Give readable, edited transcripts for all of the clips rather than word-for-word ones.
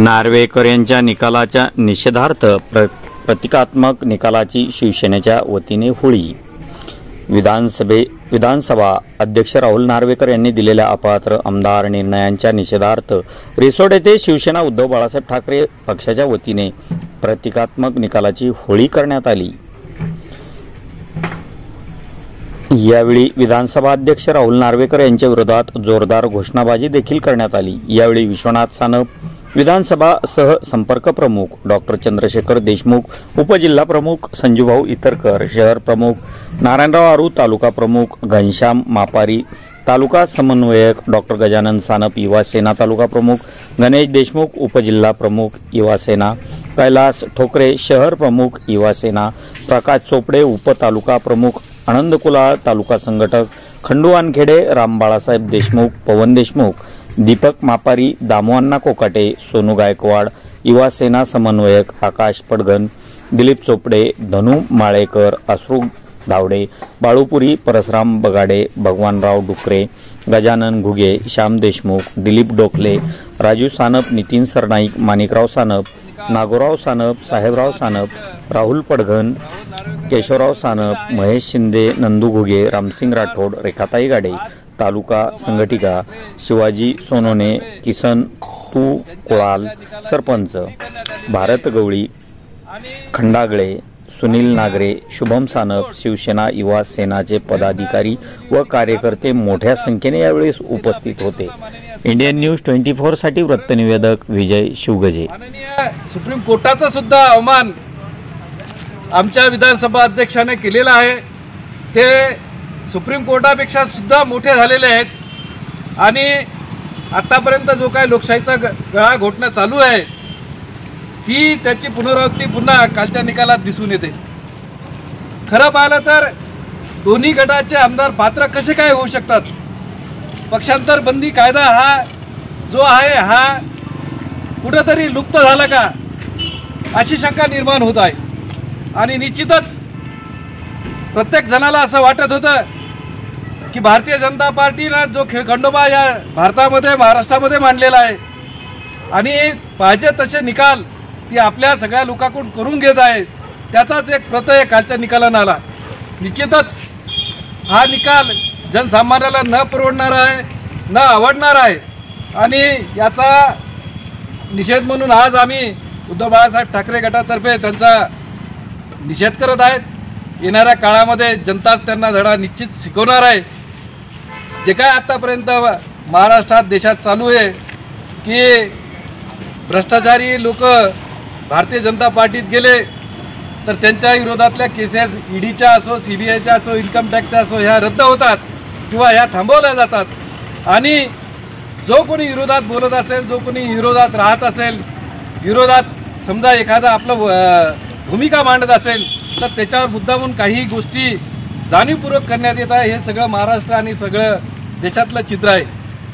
नार्वेकर यांच्या निकालाच्या निषेधार्थ प्रतिकात्मक निकालाची शिवसेनेच्या वतीने होळी। विधानसभा अध्यक्ष राहुल नार्वेकर यांनी दिलेल्या अपात्र आमदार निर्णयांच्या निषेधार्थ रिसोड येथे शिवसेना उद्धव बाळासाहेब ठाकरे पक्षाच्या वतीने प्रतिकात्मक निकालाची होळी करण्यात आली। यावेळी विधानसभा अध्यक्ष राहुल नार्वेकर यांच्या विरोधात जोरदार घोषणाबाजी देखील करण्यात आली। यावेळी विश्वनाथ सानप, विधानसभा सह संपर्क प्रमुख डॉक्टर चंद्रशेखर देशमुख, उपजिल्हा प्रमुख संजूभाऊ इतरकर, शहर प्रमुख नारायणराव आरू, तालुका प्रमुख घनश्याम मापारी, तालुका समन्वयक डॉक्टर गजानन सानप, युवा सेना तालुका प्रमुख गणेश देशमुख, उपजिल्हा प्रमुख युवा सेना कैलास ठोकरे, शहर प्रमुख युवा सेना प्रकाश चोपडे, उपतालुका प्रमुख आनंद कुलाळ, तालुका संघटक खंडू वानखेडे, राम बाळासाहेब देशमुख, पवन देशमुख, दीपक मापारी, दामोअण्णा कोकाटे, सोनू गायकवाड, युवा सेना समन्वयक आकाश पडघन, दिलीप चोपडे, धनु माळेकर, अश्रू धावडे, बाळूपुरी, परसराम बगाडे, भगवानराव डुकरे, गजानन घुगे, श्याम देशमुख, दिलीप डोकले, राजू सानप, नितीन सरनाईक, माणिकराव सानप, नागोराव सानप, साहेबराव सानप, राहुल पडघन, केशवराव सानप, महेश शिंदे, नंदू घुगे, रामसिंग राठोड, रेखाताई गाडे, तालुका संघटिका शिवाजी सोनोने, किसन तू कोळाल, सरपंच भारत गवळी, खंडागळे, सुनील नागरे, शुभम सानप, शिवसेना युवा सेनाचे पदाधिकारी व कार्यकर्ते मोठ्या संख्येने यावेळी उपस्थित होते। इंडियन न्यूज 24 साठी वृत्तनिवेदक विजय शिवगजे। सुप्रीम कोर्टाचा सुद्धा अवमान आमच्या विधानसभा अध्यक्षाने केलेला आहे। ते सुप्रीम कोर्टापेक्षा सुद्धा मोठे झालेले आहेत आणि आतापर्यंत जो काही लोकशाहीचा गळा घोटणं चालू आहे ती त्याची पुनरावृत्ती पुन्हा कालच्या निकालात दिसून येते। खरं पाहिलं तर दोन्ही गटाचे आमदार पात्र कसे काय होऊ शकतात? पक्षांतर बंदी कायदा हा जो आहे हा कुठेतरी लुप्त झाला का अशी शंका निर्माण होत आहे आणि निश्चितच प्रत्येक जणाला असं वाटत होतं की भारतीय जनता पार्टीनं जो खंडोबा या भारतामध्ये महाराष्ट्रामध्ये मांडलेला आहे आणि पाहिजे तसे निकाल ती आपल्या सगळ्या लोकांकडून करून घेत आहे, त्याचाच एक प्रत्यय कालच्या निकालानं आला। निश्चितच हा निकाल जनसामान्याला न परवडणारा आहे, न आवडणार आहे आणि याचा निषेध म्हणून आज आम्ही उद्धव बाळासाहेब ठाकरे गटातर्फे त्यांचा निषेध करत आहेत। येणाऱ्या काळामध्ये जनताच त्यांना धडा निश्चित शिकवणार आहे। जे काय आतापर्यंत महाराष्ट्रात देशात चालू आहे की भ्रष्टाचारी लोक भारतीय जनता पार्टीत गेले तर त्यांच्या विरोधातल्या केसेस ईडीच्या असो, सीबीआयच्या असो, इन्कम टॅक्सच्या असो ह्या रद्द होतात किंवा ह्या थांबवल्या जातात आणि जो कोणी विरोधात बोलत असेल, जो कोणी विरोधात राहत असेल, विरोधात समजा एखादा आपलं भूमिका मांडत असेल तर त्याच्यावर मुद्दामून काही गोष्टी जाणीवपूर्वक करण्यात येत आहे। हे सगळं महाराष्ट्र आणि सगळं देशातलं चित्र आहे।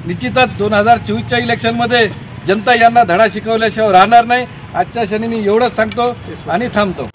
निश्चितच 2024च्या इलेक्शनमध्ये जनता यांना धडा शिकवल्याशिवाय राहणार नाही। आजच्या क्षणी मी एवढंच सांगतो आणि थांबतो।